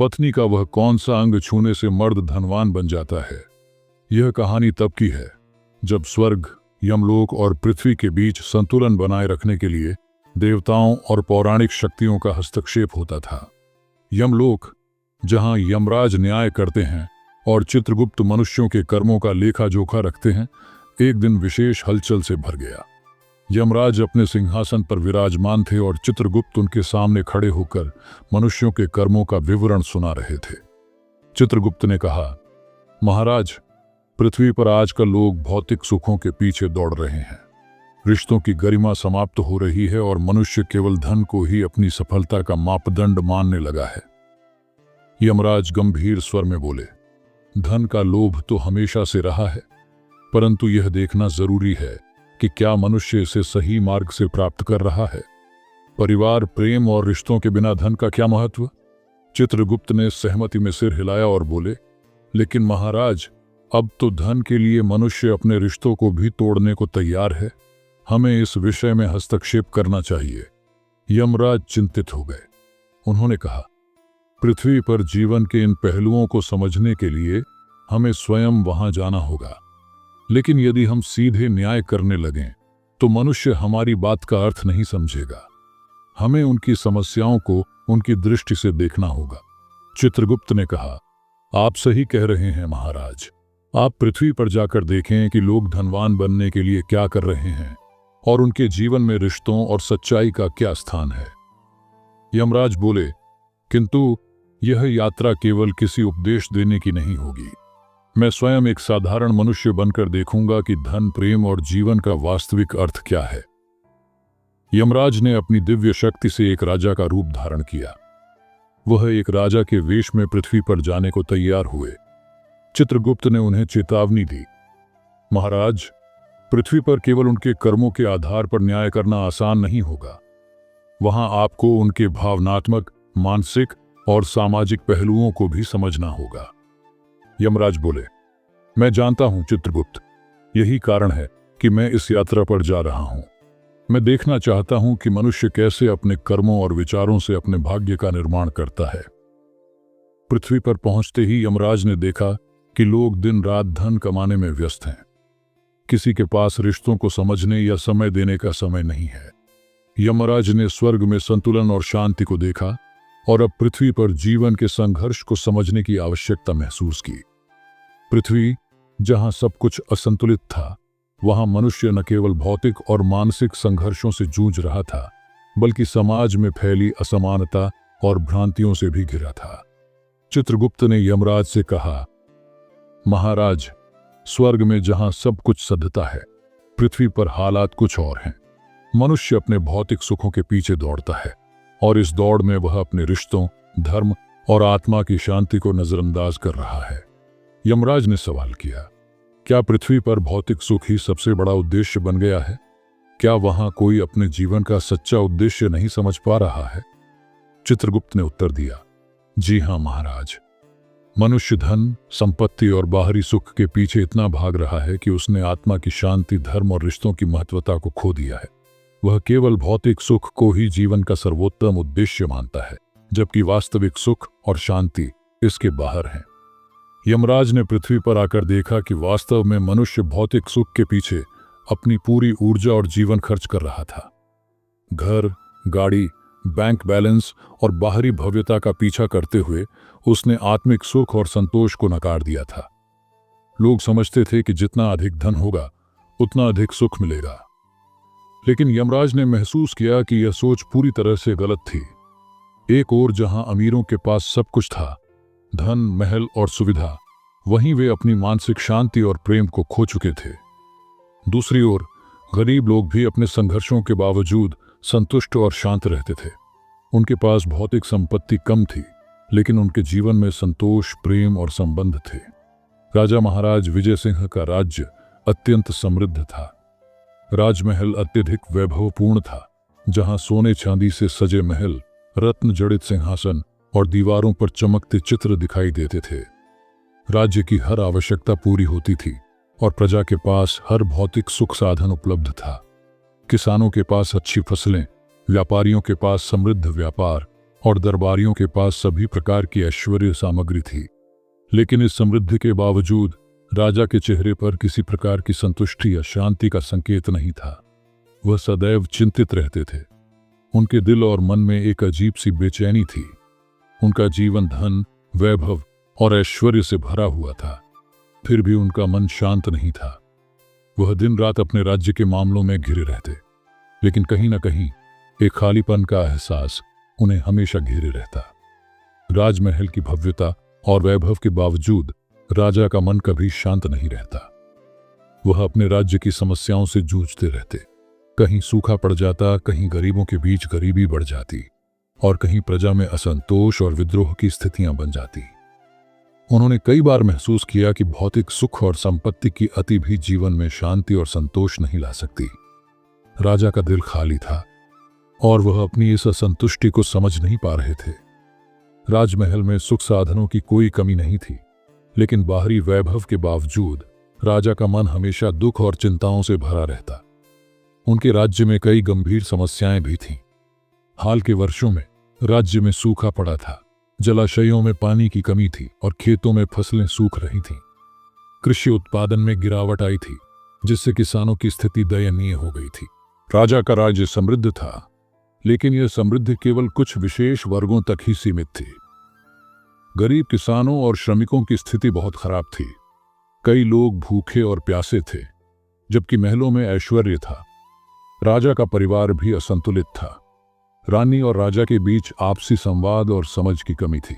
पत्नी का वह कौन सा अंग छूने से मर्द धनवान बन जाता है। यह कहानी तब की है जब स्वर्ग, यमलोक और पृथ्वी के बीच संतुलन बनाए रखने के लिए देवताओं और पौराणिक शक्तियों का हस्तक्षेप होता था। यमलोक, जहां यमराज न्याय करते हैं और चित्रगुप्त मनुष्यों के कर्मों का लेखा जोखा रखते हैं, एक दिन विशेष हलचल से भर गया। यमराज अपने सिंहासन पर विराजमान थे और चित्रगुप्त उनके सामने खड़े होकर मनुष्यों के कर्मों का विवरण सुना रहे थे। चित्रगुप्त ने कहा, महाराज, पृथ्वी पर आजकल लोग भौतिक सुखों के पीछे दौड़ रहे हैं। रिश्तों की गरिमा समाप्त हो रही है और मनुष्य केवल धन को ही अपनी सफलता का मापदंड मानने लगा है। यमराज गंभीर स्वर में बोले, धन का लोभ तो हमेशा से रहा है, परंतु यह देखना जरूरी है कि क्या मनुष्य इसे सही मार्ग से प्राप्त कर रहा है। परिवार, प्रेम और रिश्तों के बिना धन का क्या महत्व। चित्रगुप्त ने सहमति में सिर हिलाया और बोले, लेकिन महाराज, अब तो धन के लिए मनुष्य अपने रिश्तों को भी तोड़ने को तैयार है। हमें इस विषय में हस्तक्षेप करना चाहिए। यमराज चिंतित हो गए। उन्होंने कहा, पृथ्वी पर जीवन के इन पहलुओं को समझने के लिए हमें स्वयं वहां जाना होगा। लेकिन यदि हम सीधे न्याय करने लगें तो मनुष्य हमारी बात का अर्थ नहीं समझेगा। हमें उनकी समस्याओं को उनकी दृष्टि से देखना होगा। चित्रगुप्त ने कहा, आप सही कह रहे हैं महाराज। आप पृथ्वी पर जाकर देखें कि लोग धनवान बनने के लिए क्या कर रहे हैं और उनके जीवन में रिश्तों और सच्चाई का क्या स्थान है। यमराज बोले, किंतु यह यात्रा केवल किसी उपदेश देने की नहीं होगी। मैं स्वयं एक साधारण मनुष्य बनकर देखूंगा कि धन, प्रेम और जीवन का वास्तविक अर्थ क्या है। यमराज ने अपनी दिव्य शक्ति से एक राजा का रूप धारण किया। वह एक राजा के वेश में पृथ्वी पर जाने को तैयार हुए। चित्रगुप्त ने उन्हें चेतावनी दी, महाराज, पृथ्वी पर केवल उनके कर्मों के आधार पर न्याय करना आसान नहीं होगा। वहां आपको उनके भावनात्मक, मानसिक और सामाजिक पहलुओं को भी समझना होगा। यमराज बोले, मैं जानता हूं चित्रगुप्त, यही कारण है कि मैं इस यात्रा पर जा रहा हूं। मैं देखना चाहता हूं कि मनुष्य कैसे अपने कर्मों और विचारों से अपने भाग्य का निर्माण करता है। पृथ्वी पर पहुंचते ही यमराज ने देखा कि लोग दिन रात धन कमाने में व्यस्त हैं। किसी के पास रिश्तों को समझने या समय देने का समय नहीं है। यमराज ने स्वर्ग में संतुलन और शांति को देखा और अब पृथ्वी पर जीवन के संघर्ष को समझने की आवश्यकता महसूस की। पृथ्वी, जहां सब कुछ असंतुलित था, वहां मनुष्य न केवल भौतिक और मानसिक संघर्षों से जूझ रहा था, बल्कि समाज में फैली असमानता और भ्रांतियों से भी घिरा था। चित्रगुप्त ने यमराज से कहा, महाराज, स्वर्ग में जहां सब कुछ सधता है, पृथ्वी पर हालात कुछ और हैं। मनुष्य अपने भौतिक सुखों के पीछे दौड़ता है और इस दौड़ में वह अपने रिश्तों, धर्म और आत्मा की शांति को नजरअंदाज कर रहा है। यमराज ने सवाल किया, क्या पृथ्वी पर भौतिक सुख ही सबसे बड़ा उद्देश्य बन गया है? क्या वहां कोई अपने जीवन का सच्चा उद्देश्य नहीं समझ पा रहा है? चित्रगुप्त ने उत्तर दिया, जी हां महाराज। मनुष्य धन, संपत्ति और बाहरी सुख के पीछे इतना भाग रहा है कि उसने आत्मा की शांति, धर्म और रिश्तों की महत्वता को खो दिया है। वह केवल भौतिक सुख को ही जीवन का सर्वोत्तम उद्देश्य मानता है, जबकि वास्तविक सुख और शांति इसके बाहर हैं। यमराज ने पृथ्वी पर आकर देखा कि वास्तव में मनुष्य भौतिक सुख के पीछे अपनी पूरी ऊर्जा और जीवन खर्च कर रहा था। घर, गाड़ी, बैंक बैलेंस और बाहरी भव्यता का पीछा करते हुए उसने आत्मिक सुख और संतोष को नकार दिया था। लोग समझते थे कि जितना अधिक धन होगा उतना अधिक सुख मिलेगा, लेकिन यमराज ने महसूस किया कि यह सोच पूरी तरह से गलत थी। एक ओर जहां अमीरों के पास सब कुछ था, धन, महल और सुविधा, वहीं वे अपनी मानसिक शांति और प्रेम को खो चुके थे। दूसरी ओर गरीब लोग भी अपने संघर्षों के बावजूद संतुष्ट और शांत रहते थे। उनके पास भौतिक संपत्ति कम थी, लेकिन उनके जीवन में संतोष, प्रेम और संबंध थे। राजा महाराज विजय सिंह का राज्य अत्यंत समृद्ध था। राजमहल अत्यधिक वैभवपूर्ण था, जहां सोने चांदी से सजे महल, रत्न जड़ित सिंहासन और दीवारों पर चमकते चित्र दिखाई देते थे। राज्य की हर आवश्यकता पूरी होती थी और प्रजा के पास हर भौतिक सुख साधन उपलब्ध था। किसानों के पास अच्छी फसलें, व्यापारियों के पास समृद्ध व्यापार और दरबारियों के पास सभी प्रकार की ऐश्वर्य सामग्री थी। लेकिन इस समृद्धि के बावजूद राजा के चेहरे पर किसी प्रकार की संतुष्टि या शांति का संकेत नहीं था। वह सदैव चिंतित रहते थे। उनके दिल और मन में एक अजीब सी बेचैनी थी। उनका जीवन धन, वैभव और ऐश्वर्य से भरा हुआ था, फिर भी उनका मन शांत नहीं था। वह दिन रात अपने राज्य के मामलों में घिरे रहते, लेकिन कहीं न कहीं एक खालीपन का एहसास उन्हें हमेशा घेरे रहता। राजमहल की भव्यता और वैभव के बावजूद राजा का मन कभी शांत नहीं रहता। वह अपने राज्य की समस्याओं से जूझते रहते। कहीं सूखा पड़ जाता, कहीं गरीबों के बीच गरीबी बढ़ जाती और कहीं प्रजा में असंतोष और विद्रोह की स्थितियां बन जाती। उन्होंने कई बार महसूस किया कि भौतिक सुख और संपत्ति की अति भी जीवन में शांति और संतोष नहीं ला सकती। राजा का दिल खाली था और वह अपनी इस असंतुष्टि को समझ नहीं पा रहे थे। राजमहल में सुख साधनों की कोई कमी नहीं थी, लेकिन बाहरी वैभव के बावजूद राजा का मन हमेशा दुख और चिंताओं से भरा रहता। उनके राज्य में कई गंभीर समस्याएं भी थीं। हाल के वर्षों में राज्य में सूखा पड़ा था, जलाशयों में पानी की कमी थी और खेतों में फसलें सूख रही थीं। कृषि उत्पादन में गिरावट आई थी, जिससे किसानों की स्थिति दयनीय हो गई थी। राजा का राज्य समृद्ध था, लेकिन यह समृद्धि केवल कुछ विशेष वर्गों तक ही सीमित थी। गरीब किसानों और श्रमिकों की स्थिति बहुत खराब थी। कई लोग भूखे और प्यासे थे, जबकि महलों में ऐश्वर्य था। राजा का परिवार भी असंतुलित था। रानी और राजा के बीच आपसी संवाद और समझ की कमी थी।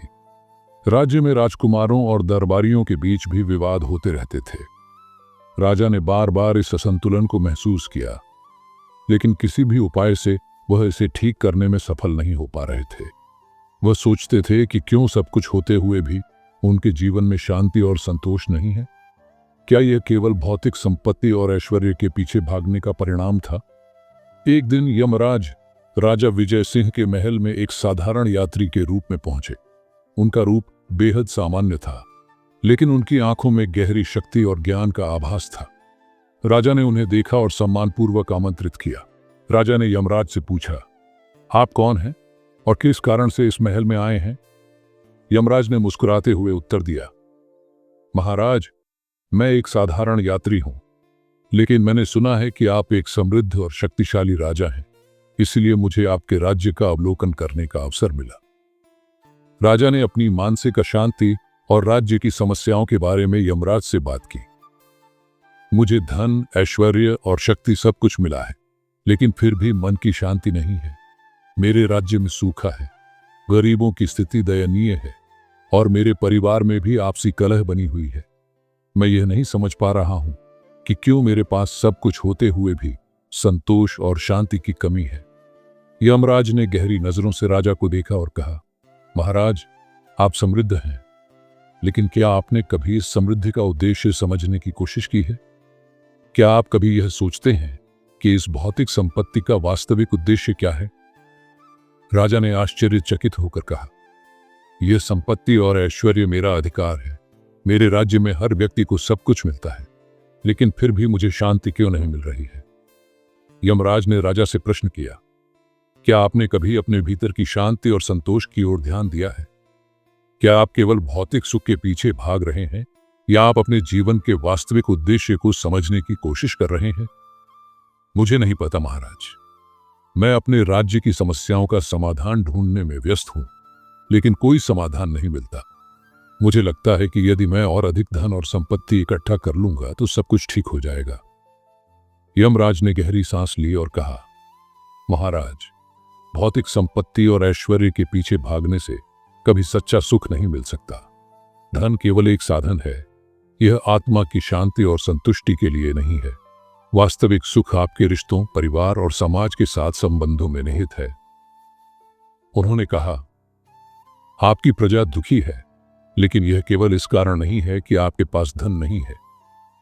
राज्य में राजकुमारों और दरबारियों के बीच भी विवाद होते रहते थे। राजा ने बार बार इस असंतुलन को महसूस किया, लेकिन किसी भी उपाय से वह इसे ठीक करने में सफल नहीं हो पा रहे थे। वह सोचते थे कि क्यों सब कुछ होते हुए भी उनके जीवन में शांति और संतोष नहीं है। क्या यह केवल भौतिक संपत्ति और ऐश्वर्य के पीछे भागने का परिणाम था? एक दिन यमराज राजा विजय सिंह के महल में एक साधारण यात्री के रूप में पहुंचे। उनका रूप बेहद सामान्य था, लेकिन उनकी आंखों में गहरी शक्ति और ज्ञान का आभास था। राजा ने उन्हें देखा और सम्मानपूर्वक आमंत्रित किया। राजा ने यमराज से पूछा, आप कौन हैं और किस कारण से इस महल में आए हैं? यमराज ने मुस्कुराते हुए उत्तर दिया, महाराज, मैं एक साधारण यात्री हूं, लेकिन मैंने सुना है कि आप एक समृद्ध और शक्तिशाली राजा हैं, इसलिए मुझे आपके राज्य का अवलोकन करने का अवसर मिला। राजा ने अपनी मानसिक अशांति और राज्य की समस्याओं के बारे में यमराज से बात की। मुझे धन, ऐश्वर्य और शक्ति सब कुछ मिला है, लेकिन फिर भी मन की शांति नहीं है। मेरे राज्य में सूखा है, गरीबों की स्थिति दयनीय है और मेरे परिवार में भी आपसी कलह बनी हुई है। मैं यह नहीं समझ पा रहा हूं कि क्यों मेरे पास सब कुछ होते हुए भी संतोष और शांति की कमी है। यमराज ने गहरी नजरों से राजा को देखा और कहा, महाराज, आप समृद्ध हैं, लेकिन क्या आपने कभी इस समृद्धि का उद्देश्य समझने की कोशिश की है? क्या आप कभी यह सोचते हैं कि इस भौतिक संपत्ति का वास्तविक उद्देश्य क्या है? राजा ने आश्चर्यचकित होकर कहा, यह संपत्ति और ऐश्वर्य मेरा अधिकार है। मेरे राज्य में हर व्यक्ति को सब कुछ मिलता है, लेकिन फिर भी मुझे शांति क्यों नहीं मिल रही है? यमराज ने राजा से प्रश्न किया, क्या आपने कभी अपने भीतर की शांति और संतोष की ओर ध्यान दिया है? क्या आप केवल भौतिक सुख के पीछे भाग रहे हैं या आप अपने जीवन के वास्तविक उद्देश्य को समझने की कोशिश कर रहे हैं? मुझे नहीं पता महाराज। मैं अपने राज्य की समस्याओं का समाधान ढूंढने में व्यस्त हूं, लेकिन कोई समाधान नहीं मिलता। मुझे लगता है कि यदि मैं और अधिक धन और संपत्ति इकट्ठा कर लूंगा तो सब कुछ ठीक हो जाएगा। यमराज ने गहरी सांस ली और कहा, महाराज, भौतिक संपत्ति और ऐश्वर्य के पीछे भागने से कभी सच्चा सुख नहीं मिल सकता। धन केवल एक साधन है, यह आत्मा की शांति और संतुष्टि के लिए नहीं है। वास्तविक सुख आपके रिश्तों, परिवार और समाज के साथ संबंधों में निहित है। उन्होंने कहा, आपकी प्रजा दुखी है, लेकिन यह केवल इस कारण नहीं है कि आपके पास धन नहीं है।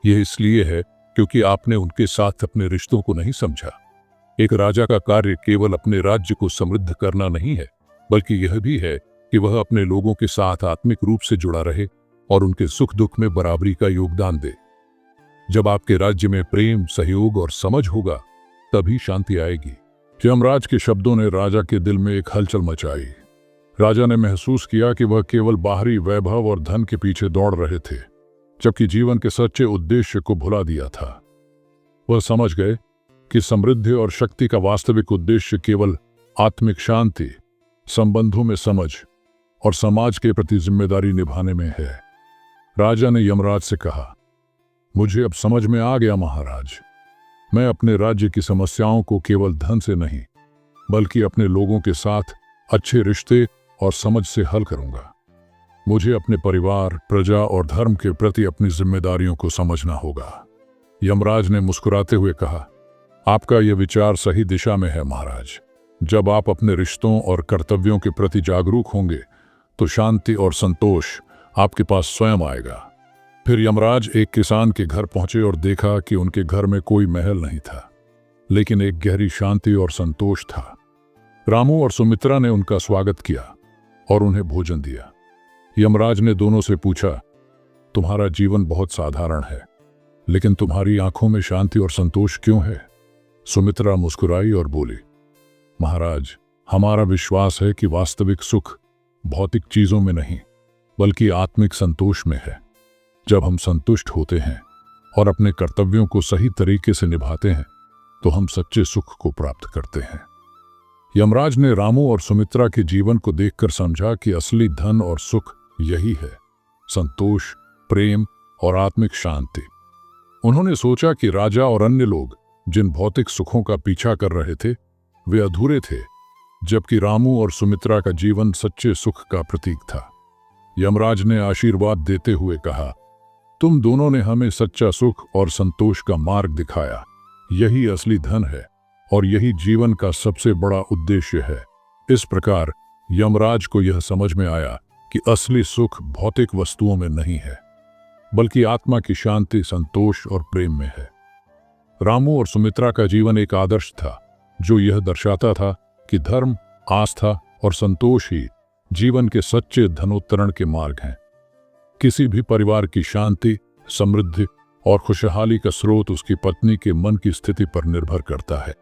यह इसलिए है क्योंकि आपने उनके साथ अपने रिश्तों को नहीं समझा। एक राजा का कार्य केवल अपने राज्य को समृद्ध करना नहीं है, बल्कि यह भी है कि वह अपने लोगों के साथ आत्मिक रूप से जुड़ा रहे और उनके सुख दुख में बराबरी का योगदान दे। जब आपके राज्य में प्रेम, सहयोग और समझ होगा, तभी शांति आएगी। यमराज के शब्दों ने राजा के दिल में एक हलचल मचाई। राजा ने महसूस किया कि वह केवल बाहरी वैभव और धन के पीछे दौड़ रहे थे, जबकि जीवन के सच्चे उद्देश्य को भुला दिया था। वह समझ गए कि समृद्धि और शक्ति का वास्तविक उद्देश्य केवल आत्मिक शांति, संबंधों में समझ और समाज के प्रति जिम्मेदारी निभाने में है। राजा ने यमराज से कहा, मुझे अब समझ में आ गया महाराज। मैं अपने राज्य की समस्याओं को केवल धन से नहीं, बल्कि अपने लोगों के साथ अच्छे रिश्ते और समझ से हल करूंगा। मुझे अपने परिवार, प्रजा और धर्म के प्रति अपनी जिम्मेदारियों को समझना होगा। यमराज ने मुस्कुराते हुए कहा, आपका यह विचार सही दिशा में है महाराज। जब आप अपने रिश्तों और कर्तव्यों के प्रति जागरूक होंगे तो शांति और संतोष आपके पास स्वयं आएगा। फिर यमराज एक किसान के घर पहुंचे और देखा कि उनके घर में कोई महल नहीं था, लेकिन एक गहरी शांति और संतोष था। रामू और सुमित्रा ने उनका स्वागत किया और उन्हें भोजन दिया। यमराज ने दोनों से पूछा, तुम्हारा जीवन बहुत साधारण है, लेकिन तुम्हारी आंखों में शांति और संतोष क्यों है? सुमित्रा मुस्कुराई और बोली, महाराज, हमारा विश्वास है कि वास्तविक सुख भौतिक चीजों में नहीं, बल्कि आत्मिक संतोष में है। जब हम संतुष्ट होते हैं और अपने कर्तव्यों को सही तरीके से निभाते हैं, तो हम सच्चे सुख को प्राप्त करते हैं। यमराज ने रामू और सुमित्रा के जीवन को देखकर समझा कि असली धन और सुख यही है, संतोष, प्रेम और आत्मिक शांति। उन्होंने सोचा कि राजा और अन्य लोग जिन भौतिक सुखों का पीछा कर रहे थे, वे अधूरे थे, जबकि रामू और सुमित्रा का जीवन सच्चे सुख का प्रतीक था। यमराज ने आशीर्वाद देते हुए कहा, तुम दोनों ने हमें सच्चा सुख और संतोष का मार्ग दिखाया। यही असली धन है और यही जीवन का सबसे बड़ा उद्देश्य है। इस प्रकार यमराज को यह समझ में आया कि असली सुख भौतिक वस्तुओं में नहीं है, बल्कि आत्मा की शांति, संतोष और प्रेम में है। रामू और सुमित्रा का जीवन एक आदर्श था, जो यह दर्शाता था कि धर्म, आस्था और संतोष ही जीवन के सच्चे धनोत्तरण के मार्ग हैं। किसी भी परिवार की शांति, समृद्धि और खुशहाली का स्रोत उसकी पत्नी के मन की स्थिति पर निर्भर करता है।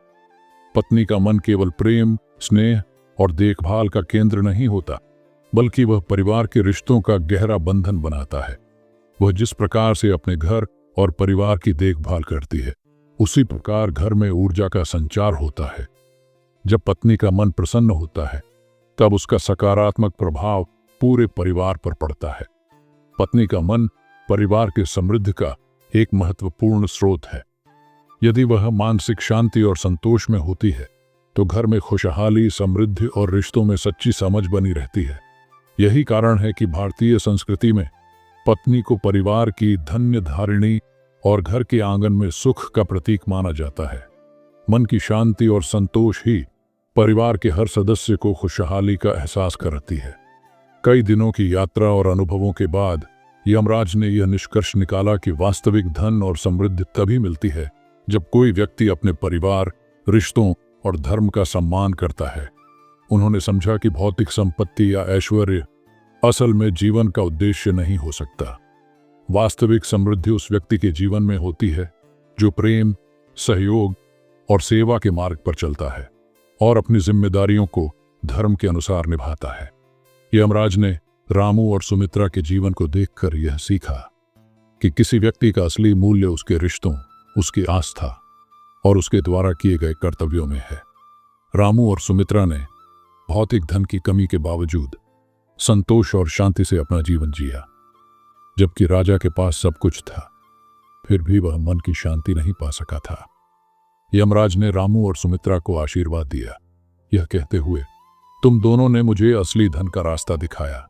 पत्नी का मन केवल प्रेम, स्नेह और देखभाल का केंद्र नहीं होता, बल्कि वह परिवार के रिश्तों का गहरा बंधन बनाता है। वह जिस प्रकार से अपने घर और परिवार की देखभाल करती है, उसी प्रकार घर में ऊर्जा का संचार होता है। जब पत्नी का मन प्रसन्न होता है, तब उसका सकारात्मक प्रभाव पूरे परिवार पर पड़ता है। पत्नी का मन परिवार के समृद्धि का एक महत्वपूर्ण स्रोत है। यदि वह मानसिक शांति और संतोष में होती है, तो घर में खुशहाली, समृद्धि और रिश्तों में सच्ची समझ बनी रहती है। यही कारण है कि भारतीय संस्कृति में पत्नी को परिवार की धन्य धारिणी और घर के आंगन में सुख का प्रतीक माना जाता है। मन की शांति और संतोष ही परिवार के हर सदस्य को खुशहाली का एहसास कराती है। कई दिनों की यात्रा और अनुभवों के बाद यमराज ने यह निष्कर्ष निकाला कि वास्तविक धन और समृद्धि तभी मिलती है जब कोई व्यक्ति अपने परिवार, रिश्तों और धर्म का सम्मान करता है। उन्होंने समझा कि भौतिक संपत्ति या ऐश्वर्य असल में जीवन का उद्देश्य नहीं हो सकता। वास्तविक समृद्धि उस व्यक्ति के जीवन में होती है जो प्रेम, सहयोग और सेवा के मार्ग पर चलता है और अपनी जिम्मेदारियों को धर्म के अनुसार निभाता है। यमराज ने रामू और सुमित्रा के जीवन को देखकर यह सीखा कि किसी व्यक्ति का असली मूल्य उसके रिश्तों, उसकी आस्था और उसके द्वारा किए गए कर्तव्यों में है। रामू और सुमित्रा ने भौतिक धन की कमी के बावजूद संतोष और शांति से अपना जीवन जिया, जबकि राजा के पास सब कुछ था, फिर भी वह मन की शांति नहीं पा सका था। यमराज ने रामू और सुमित्रा को आशीर्वाद दिया, यह कहते हुए, तुम दोनों ने मुझे असली धन का रास्ता दिखाया।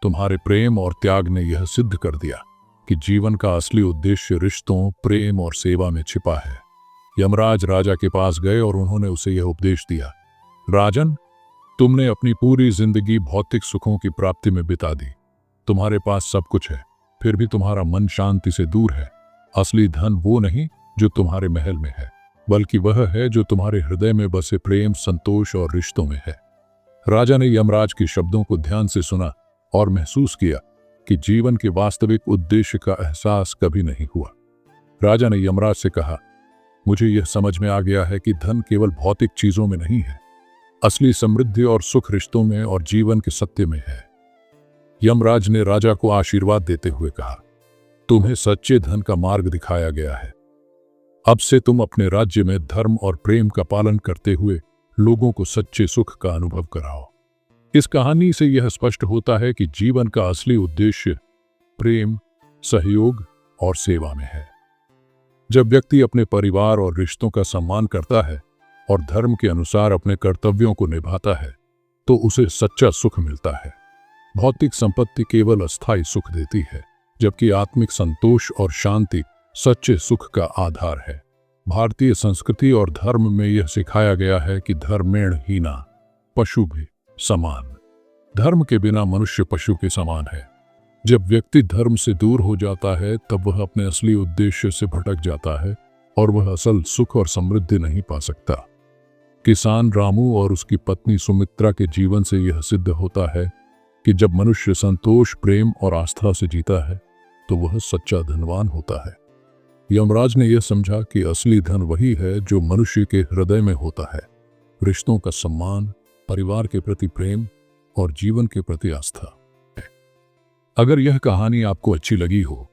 तुम्हारे प्रेम और त्याग ने यह सिद्ध कर दिया कि जीवन का असली उद्देश्य रिश्तों, प्रेम और सेवा में छिपा है। यमराज राजा के पास गए और उन्होंने उसे यह उपदेश दिया, राजन, तुमने अपनी पूरी जिंदगी भौतिक सुखों की प्राप्ति में बिता दी। तुम्हारे पास सब कुछ है, फिर भी तुम्हारा मन शांति से दूर है। असली धन वो नहीं जो तुम्हारे महल में है, बल्कि वह है जो तुम्हारे हृदय में बसे प्रेम, संतोष और रिश्तों में है। राजा ने यमराज के शब्दों को ध्यान से सुना और महसूस किया कि जीवन के वास्तविक उद्देश्य का एहसास कभी नहीं हुआ। राजा ने यमराज से कहा, मुझे यह समझ में आ गया है कि धन केवल भौतिक चीजों में नहीं है, असली समृद्धि और सुख रिश्तों में और जीवन के सत्य में है। यमराज ने राजा को आशीर्वाद देते हुए कहा, तुम्हें सच्चे धन का मार्ग दिखाया गया है। अब से तुम अपने राज्य में धर्म और प्रेम का पालन करते हुए लोगों को सच्चे सुख का अनुभव कराओ। इस कहानी से यह स्पष्ट होता है कि जीवन का असली उद्देश्य प्रेम, सहयोग और सेवा में है। जब व्यक्ति अपने परिवार और रिश्तों का सम्मान करता है और धर्म के अनुसार अपने कर्तव्यों को निभाता है तो उसे सच्चा सुख मिलता है। भौतिक संपत्ति केवल अस्थायी सुख देती है, जबकि आत्मिक संतोष और शांति सच्चे सुख का आधार है। भारतीय संस्कृति और धर्म में यह सिखाया गया है कि धर्मेण हीना पशु भी समान। धर्म के बिना मनुष्य पशु के समान है। जब व्यक्ति धर्म से दूर हो जाता है तब वह अपने असली उद्देश्य से भटक जाता है और वह असल सुख और समृद्धि नहीं पा सकता। किसान रामू और उसकी पत्नी सुमित्रा के जीवन से यह सिद्ध होता है कि जब मनुष्य संतोष, प्रेम और आस्था से जीता है तो वह सच्चा धनवान होता है। यमराज ने यह समझा कि असली धन वही है जो मनुष्य के हृदय में होता है। रिश्तों का सम्मान, परिवार के प्रति प्रेम और जीवन के प्रति आस्था। अगर यह कहानी आपको अच्छी लगी हो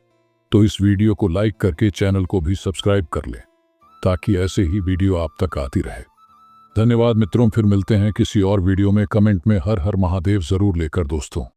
तो इस वीडियो को लाइक करके चैनल को भी सब्सक्राइब कर लें ताकि ऐसे ही वीडियो आप तक आती रहे। धन्यवाद मित्रों, फिर मिलते हैं किसी और वीडियो में। कमेंट में हर हर महादेव जरूर लेकर दोस्तों।